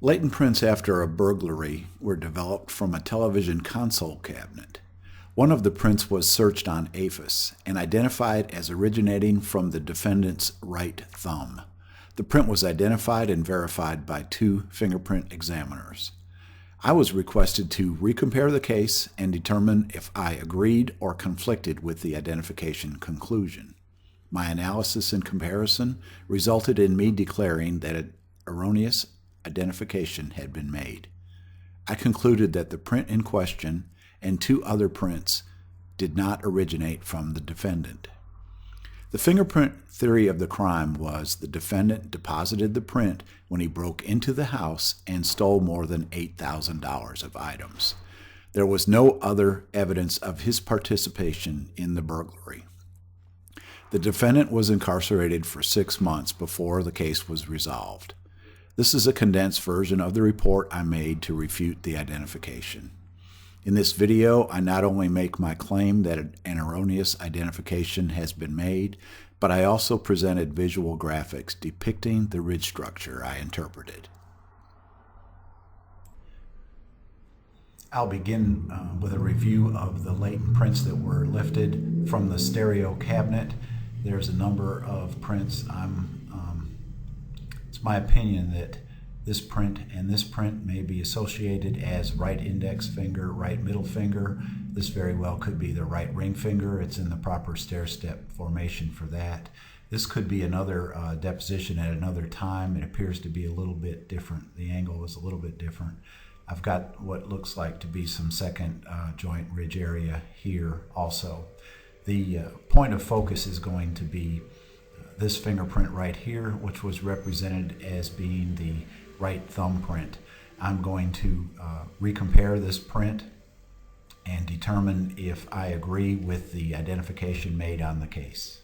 Latent prints after a burglary were developed from a television console cabinet. One of the prints was searched on APHIS and identified as originating from the defendant's right thumb. The print was identified and verified by 2 fingerprint examiners. I was requested to recompare the case and determine if I agreed or conflicted with the identification conclusion. My analysis and comparison resulted in me declaring that an erroneous identification had been made. I concluded that the print in question and 2 other prints did not originate from the defendant. The fingerprint theory of the crime was the defendant deposited the print when he broke into the house and stole more than $8,000 of items. There was no other evidence of his participation in the burglary. The defendant was incarcerated for 6 months before the case was resolved. This is a condensed version of the report I made to refute the identification. In this video, I not only make my claim that an erroneous identification has been made, but I also presented visual graphics depicting the ridge structure I interpreted. I'll begin with a review of the latent prints that were lifted from the stereo cabinet. There's a number of prints. It's my opinion that this print and this print may be associated as right index finger, right middle finger. This very well could be the right ring finger. It's in the proper stair-step formation for that. This could be another deposition at another time. It appears to be a little bit different. The angle is a little bit different. I've got what looks like to be some second joint ridge area here also. The point of focus is going to be this fingerprint right here, which was represented as being the right thumbprint. I'm going to recompare this print and determine if I agree with the identification made on the case.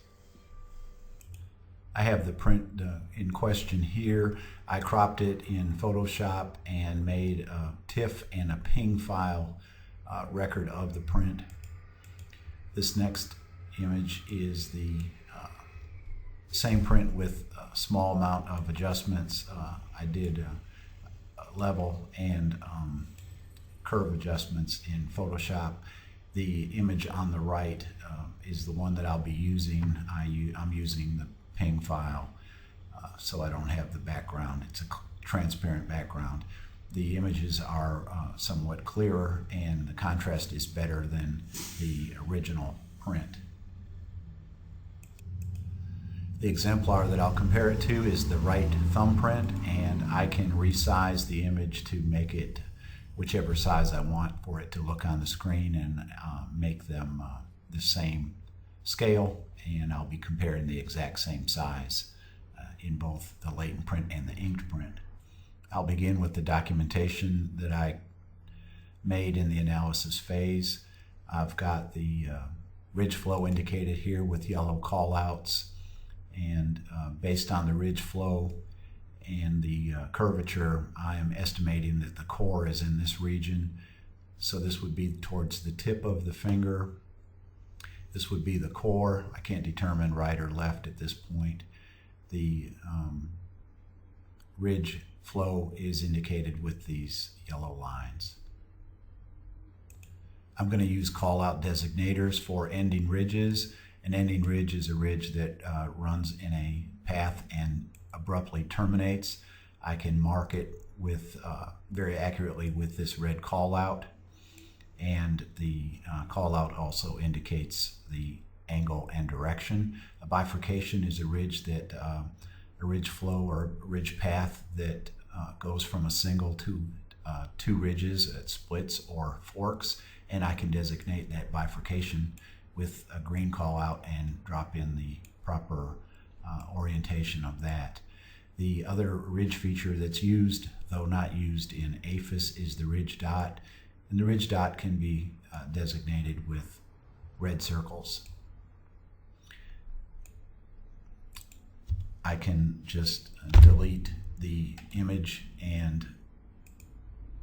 I have the print in question here. I cropped it in Photoshop and made a TIFF and a PNG file record of the print. This next image is the same print with a small amount of adjustments. I did level and curve adjustments in Photoshop. The image on the right is the one that I'll be using. I'm using the PNG file, so I don't have the background. It's a transparent background. The images are somewhat clearer and the contrast is better than the original print. The exemplar that I'll compare it to is the right thumbprint, and I can resize the image to make it whichever size I want for it to look on the screen and make them the same scale, and I'll be comparing the exact same size in both the latent print and the inked print. I'll begin with the documentation that I made in the analysis phase. I've got the ridge flow indicated here with yellow callouts. And based on the ridge flow and the curvature, I am estimating that the core is in this region. So this would be towards the tip of the finger. This would be the core. I can't determine right or left at this point. The ridge flow is indicated with these yellow lines. I'm going to use call-out designators for ending ridges. An ending ridge is a ridge that runs in a path and abruptly terminates. I can mark it with very accurately with this red call out, and the call out also indicates the angle and direction. A bifurcation is a ridge that a ridge flow or ridge path that goes from a single to 2 ridges. It splits or forks, and I can designate that bifurcation with a green call out and drop in the proper orientation of that. The other ridge feature that's used, though not used in APHIS, is the ridge dot. And the ridge dot can be designated with red circles. I can just delete the image and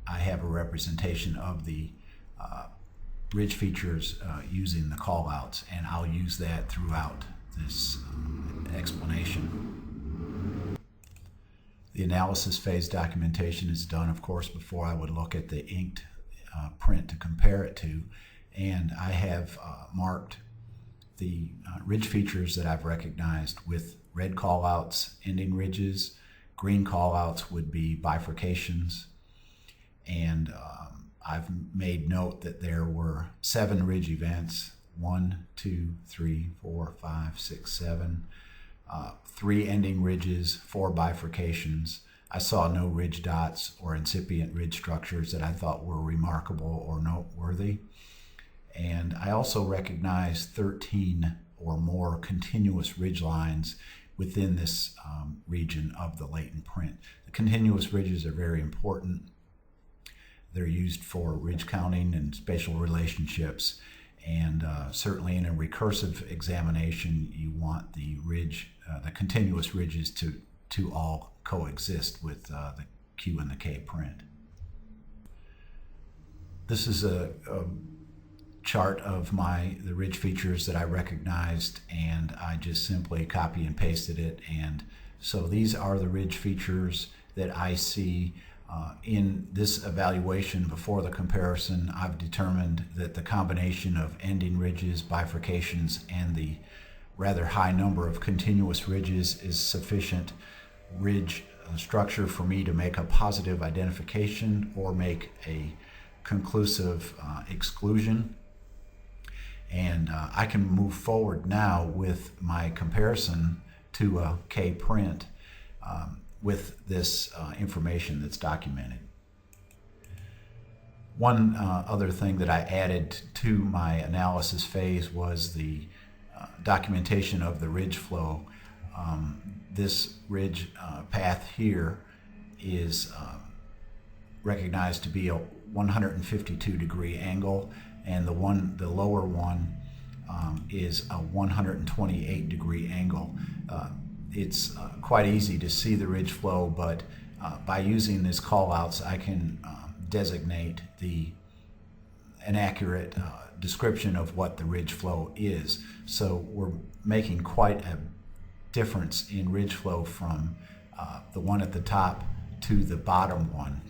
I have a representation of the ridge features using the callouts, and I'll use that throughout this explanation. The analysis phase documentation is done, of course, before I would look at the inked print to compare it to, and I have marked the ridge features that I've recognized with red callouts, ending ridges. Green callouts would be bifurcations, and I've made note that there were 7 ridge events: 1, 2, 3, 4, 5, 6, 7. 3 ending ridges, 4 bifurcations. I saw no ridge dots or incipient ridge structures that I thought were remarkable or noteworthy. And I also recognized 13 or more continuous ridge lines within this region of the latent print. The continuous ridges are very important. They're used for ridge counting and spatial relationships. And certainly in a recursive examination, you want the continuous ridges to all coexist with the Q and the K print. This is a chart of the ridge features that I recognized, and I just simply copy and pasted it. And so these are the ridge features that I see in this evaluation. Before the comparison, I've determined that the combination of ending ridges, bifurcations, and the rather high number of continuous ridges is sufficient ridge structure for me to make a positive identification or make a conclusive exclusion. And I can move forward now with my comparison to a K print with this information that's documented. One other thing that I added to my analysis phase was the documentation of the ridge flow. This ridge path here is recognized to be a 152 degree angle, and the lower one is a 128 degree angle. It's quite easy to see the ridge flow, but by using these callouts, I can designate an accurate description of what the ridge flow is. So we're making quite a difference in ridge flow from the one at the top to the bottom one.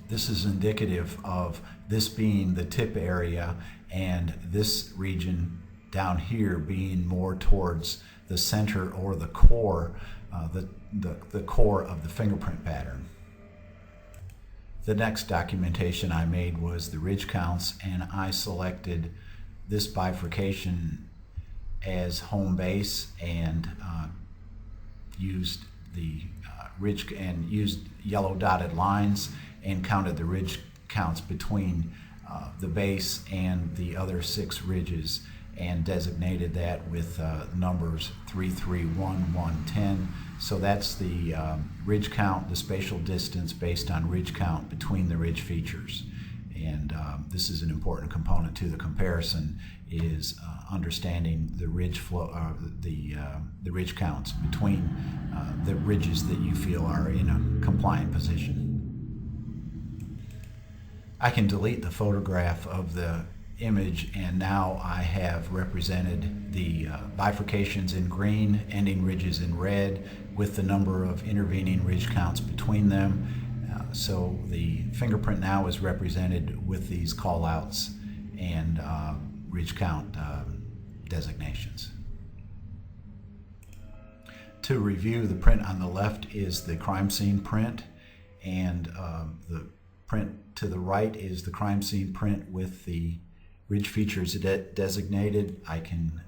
This is indicative of this being the tip area and this region down here being more towards the center or the core, the core of the fingerprint pattern. The next documentation I made was the ridge counts, and I selected this bifurcation as home base and used the ridge and used yellow dotted lines and counted the ridge counts between the base and the other 6 ridges, and designated that with numbers 3, 3, 1, 1, 10. So that's the ridge count, the spatial distance based on ridge count between the ridge features. And this is an important component to the comparison, is understanding the ridge flow, the ridge counts between the ridges that you feel are in a compliant position. I can delete the photograph of the image, and now I have represented the bifurcations in green, ending ridges in red, with the number of intervening ridge counts between them. So the fingerprint now is represented with these callouts and ridge count designations. To review, the print on the left is the crime scene print, and the print to the right is the crime scene print with the ridge features designated. I can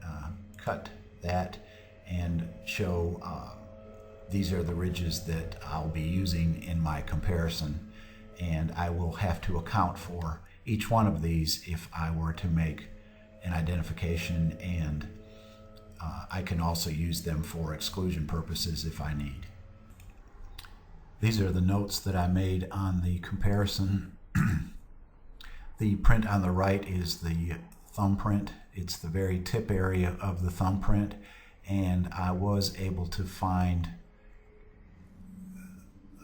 cut that and show these are the ridges that I'll be using in my comparison, and I will have to account for each one of these if I were to make an identification, and I can also use them for exclusion purposes if I need. These are the notes that I made on the comparison. The print on the right is the thumbprint. It's the very tip area of the thumbprint, and I was able to find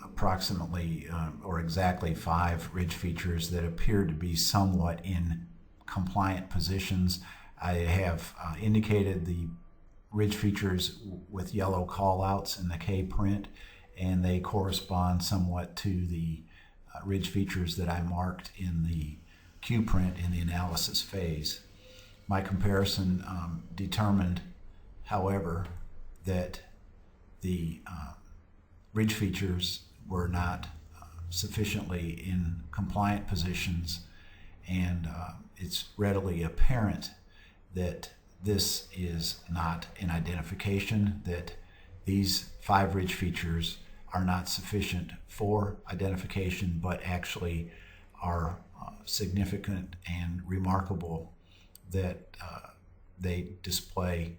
approximately or exactly 5 ridge features that appear to be somewhat in compliant positions. I have indicated the ridge features with yellow callouts in the K print, and they correspond somewhat to the ridge features that I marked in the Q print in the analysis phase. My comparison determined, however, that the ridge features were not sufficiently in compliant positions, and it's readily apparent that this is not an identification, that these 5 ridge features are not sufficient for identification, but actually are significant and remarkable, that they display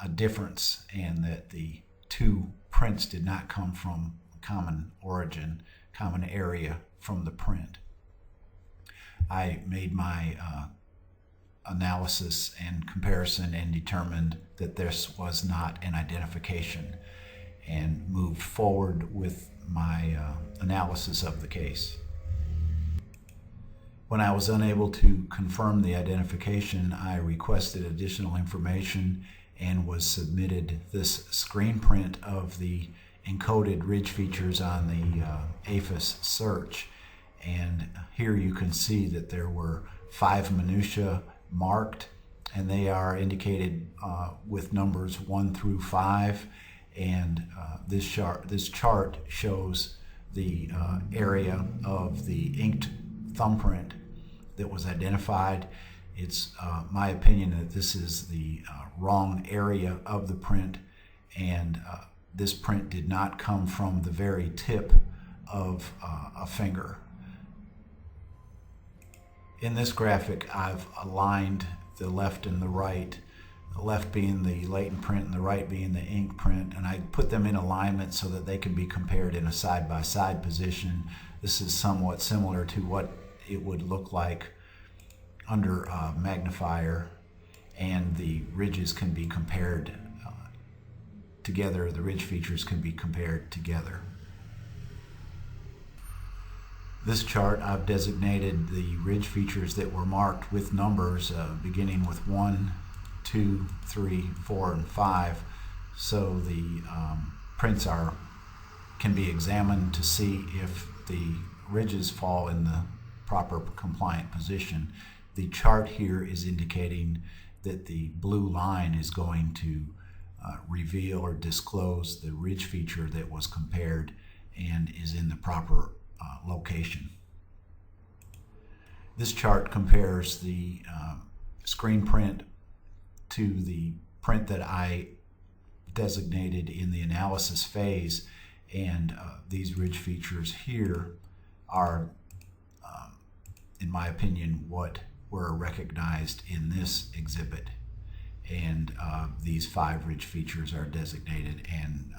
a difference, and that the 2 prints did not come from common origin, common area from the print. I made my analysis and comparison and determined that this was not an identification, and moved forward with my analysis of the case. When I was unable to confirm the identification, I requested additional information and was submitted this screen print of the encoded ridge features on the APHIS search. And here you can see that there were 5 minutiae marked, and they are indicated with numbers 1 through 5. And this chart shows the area of the inked thumbprint that was identified. It's my opinion that this is the wrong area of the print, and this print did not come from the very tip of a finger. In this graphic, I've aligned the left and the right, the left being the latent print and the right being the ink print, and I put them in alignment so that they can be compared in a side-by-side position. This is somewhat similar to what it would look like under a magnifier, and the ridges can be compared together. The ridge features can be compared together. This chart, I've designated the ridge features that were marked with numbers beginning with 1, 2, 3, 4, and 5, so the prints can be examined to see if the ridges fall in the proper compliant position. The chart here is indicating that the blue line is going to reveal or disclose the ridge feature that was compared and is in the proper location. This chart compares the screen print to the print that I designated in the analysis phase, and these ridge features here are, in my opinion, what were recognized in this exhibit, and these 5 ridge features are designated and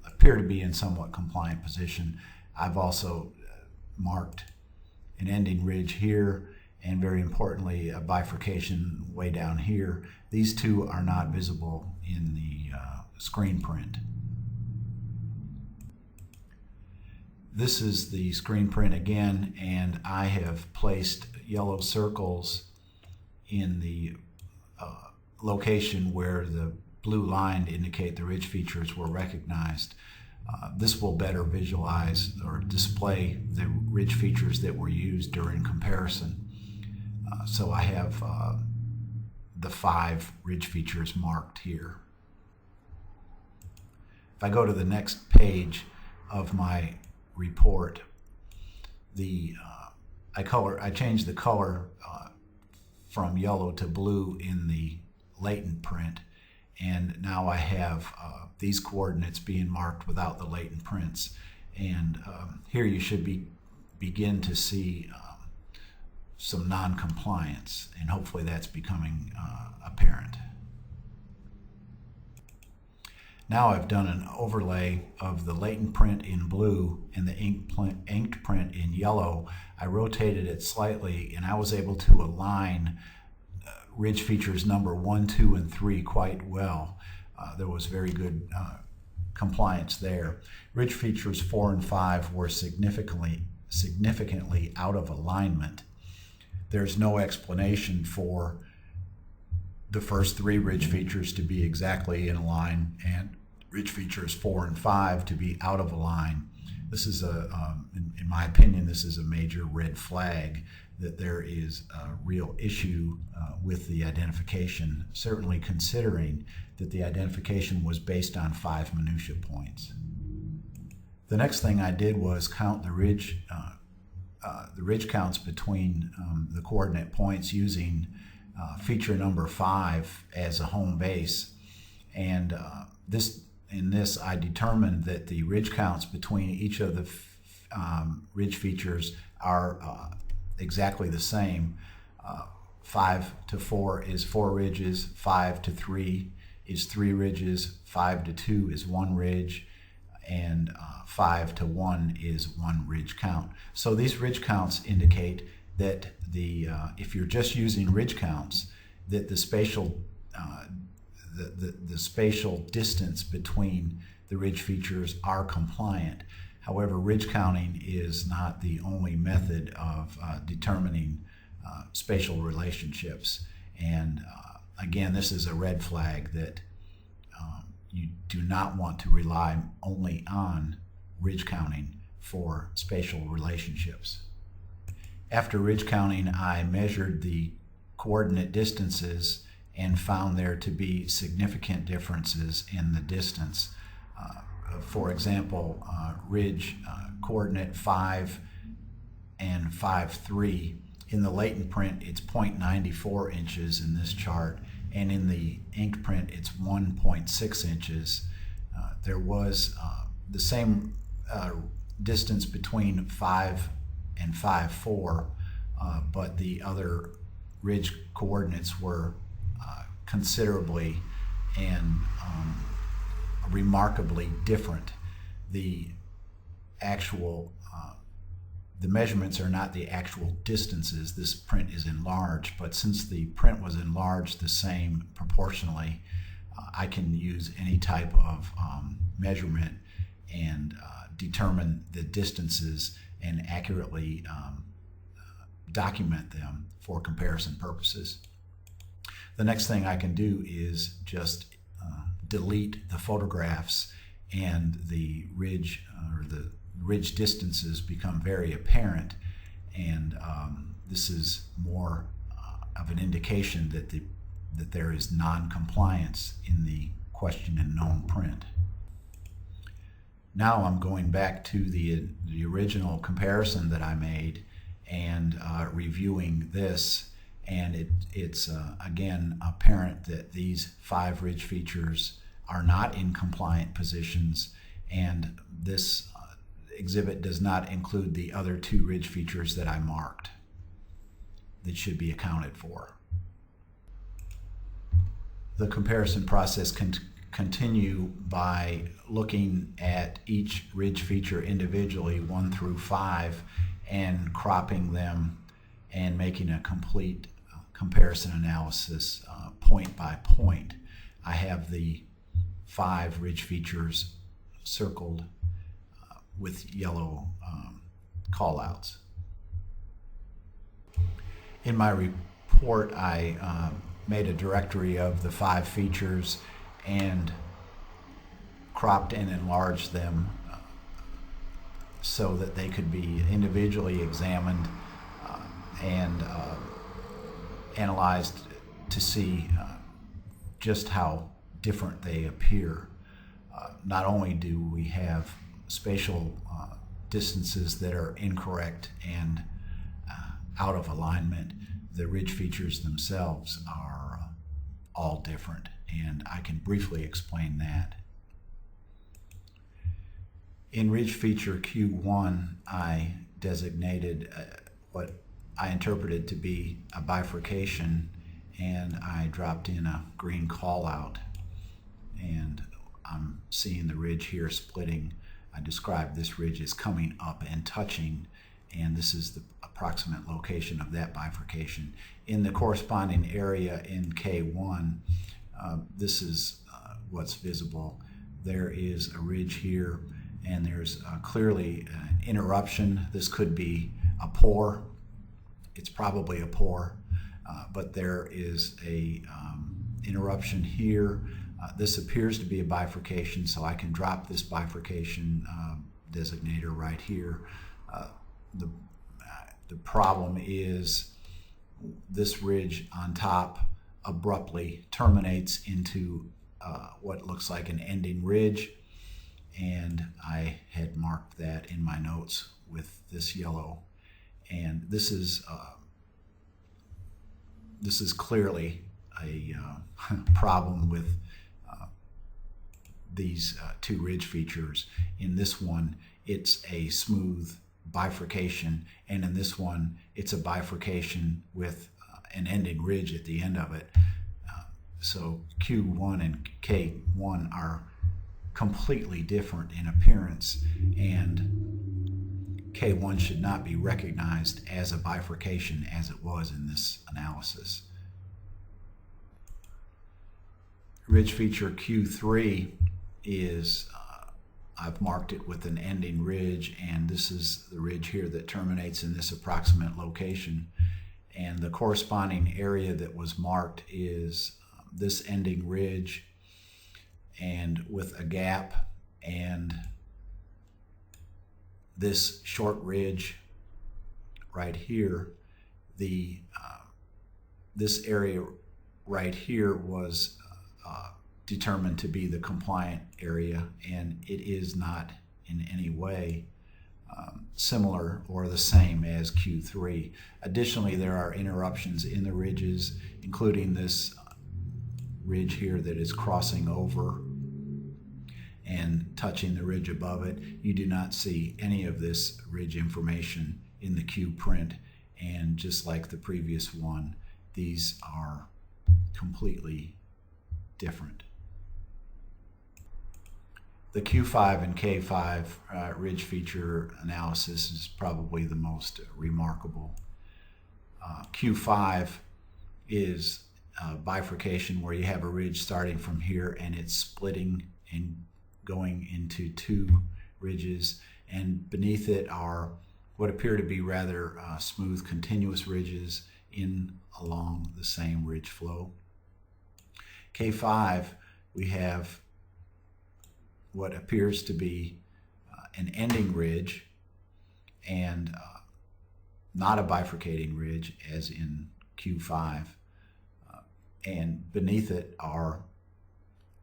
appear to be in somewhat compliant position. I've also marked an ending ridge here, and very importantly a bifurcation way down here. These 2 are not visible in the screen print. This is the screen print again, and I have placed yellow circles in the location where the blue line indicate the ridge features were recognized. This will better visualize or display the ridge features that were used during comparison. So I have the 5 ridge features marked here. If I go to the next page of my report, I changed the color from yellow to blue in the latent print, and now I have these coordinates being marked without the latent prints. And here you should begin to see some non-compliance, and hopefully that's becoming apparent. Now I've done an overlay of the latent print in blue and the inked print in yellow. I rotated it slightly, and I was able to align ridge features number 1, 2, and 3 quite well. There was very good compliance there. Ridge features 4 and 5 were significantly out of alignment. There's no explanation for the first 3 ridge features to be exactly in line, and ridge features 4 and 5 to be out of a line. This is in my opinion, this is a major red flag that there is a real issue with the identification, certainly considering that the identification was based on 5 minutia points. The next thing I did was count the ridge counts between the coordinate points using feature number 5 as a home base, and in this I determined that the ridge counts between each of the ridge features are exactly the same. 5 to 4 is 4 ridges, 5 to 3 is 3 ridges, 5 to 2 is 1 ridge, and 5 to 1 is 1 ridge count. So these ridge counts indicate that if you're just using ridge counts, that the spatial the spatial distance between the ridge features are compliant. However, ridge counting is not the only method of determining spatial relationships. And again, this is a red flag that you do not want to rely only on ridge counting for spatial relationships. After ridge counting, I measured the coordinate distances and found there to be significant differences in the distance. For example, ridge coordinate 5 and 5,3. In the latent print, it's 0.94 inches in this chart, and in the inked print, it's 1.6 inches. There was the same distance between 5 and 5,4, but the other ridge coordinates were considerably and remarkably different. The measurements are not the actual distances. This print is enlarged, but since the print was enlarged the same proportionally, I can use any type of measurement and determine the distances and accurately document them for comparison purposes. The next thing I can do is just delete the photographs, and the ridge distances become very apparent, and this is more of an indication that there is non-compliance in the question and known print. Now I'm going back to the original comparison that I made and reviewing this, and it's again apparent that these 5 ridge features are not in compliant positions, and this exhibit does not include the other 2 ridge features that I marked that should be accounted for. The comparison process can continue by looking at each ridge feature individually, 1 through 5, and cropping them and making a complete comparison analysis point by point. I have the 5 ridge features circled with yellow callouts. In my report, I made a directory of the 5 features and cropped and enlarged them so that they could be individually examined and analyzed to see just how different they appear. Not only do we have spatial distances that are incorrect and out of alignment, the ridge features themselves are all different, and I can briefly explain that. In ridge feature Q1, I designated what I interpreted to be a bifurcation, and I dropped in a green call out, and I'm seeing the ridge here splitting. I described this ridge as coming up and touching, and this is the approximate location of that bifurcation. In the corresponding area in K1, this is what's visible. There is a ridge here, and there's clearly an interruption. This could be a pore. It's probably a pore, but there is a interruption here. This appears to be a bifurcation, so I can drop this bifurcation designator right here. The problem is this ridge on top abruptly terminates into what looks like an ending ridge, and I had marked that in my notes with this yellow. And this is clearly a problem with these two ridge features. In this one, it's a smooth bifurcation, and in this one, it's a bifurcation with an ending ridge at the end of it. So Q1 and K1 are completely different in appearance, and K1 should not be recognized as a bifurcation as it was in this analysis. Ridge feature Q3 is, I've marked it with an ending ridge, and this is the ridge here that terminates in this approximate location. And the corresponding area that was marked is this ending ridge, and with a gap, and this short ridge right here. This area right here was determined to be the compliant area, and it is not in any way similar or the same as Q3. Additionally, there are interruptions in the ridges, including this ridge here that is crossing over and touching the ridge above it. You do not see any of this ridge information in the Q print, and just like the previous one, these are completely different. The Q5 and K5 ridge feature analysis is probably the most remarkable. Q5 is a bifurcation where you have a ridge starting from here and it's splitting and going into two ridges, and beneath it are what appear to be rather smooth continuous ridges along the same ridge flow. K5, we have what appears to be an ending ridge and not a bifurcating ridge as in Q5, and beneath it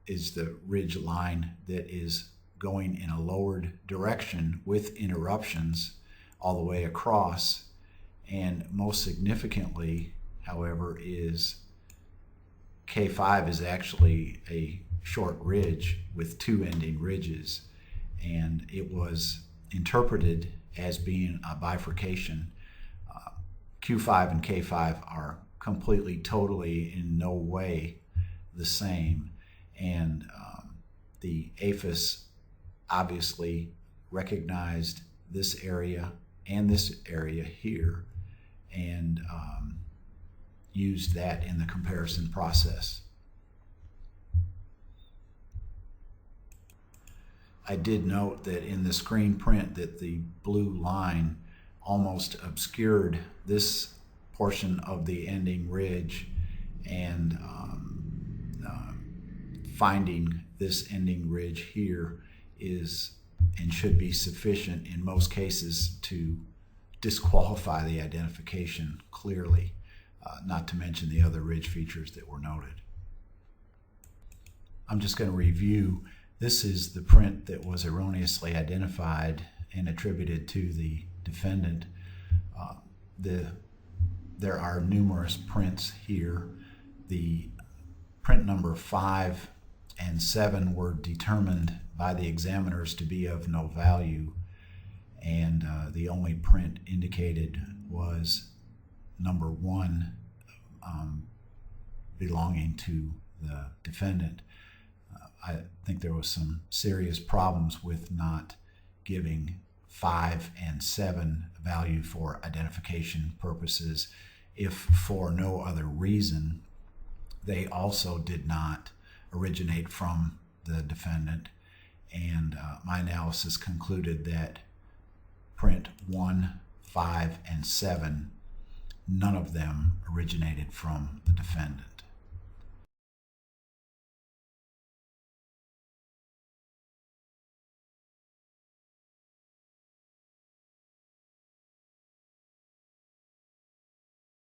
is the ridge line that is going in a lowered direction with interruptions all the way across. And most significantly, however, is K5 is actually a short ridge with two ending ridges, and it was interpreted as being a bifurcation. Q5 and K5 are completely, totally, in no way the same, and the APHIS obviously recognized this area and this area here and used that in the comparison process. I did note that in the screen print that the blue line almost obscured this portion of the ending ridge, and finding this ending ridge here is and should be sufficient in most cases to disqualify the identification clearly, not to mention the other ridge features that were noted. I'm just going to review. This is the print that was erroneously identified and attributed to the defendant. There are numerous prints here. The print number 5 and 7 were determined by the examiners to be of no value, and the only print indicated was number 1 belonging to the defendant. I think there was some serious problems with not giving 5 and 7 value for identification purposes, if for no other reason. They also did not originate from the defendant, and my analysis concluded that print 1, 5, and 7, none of them originated from the defendant.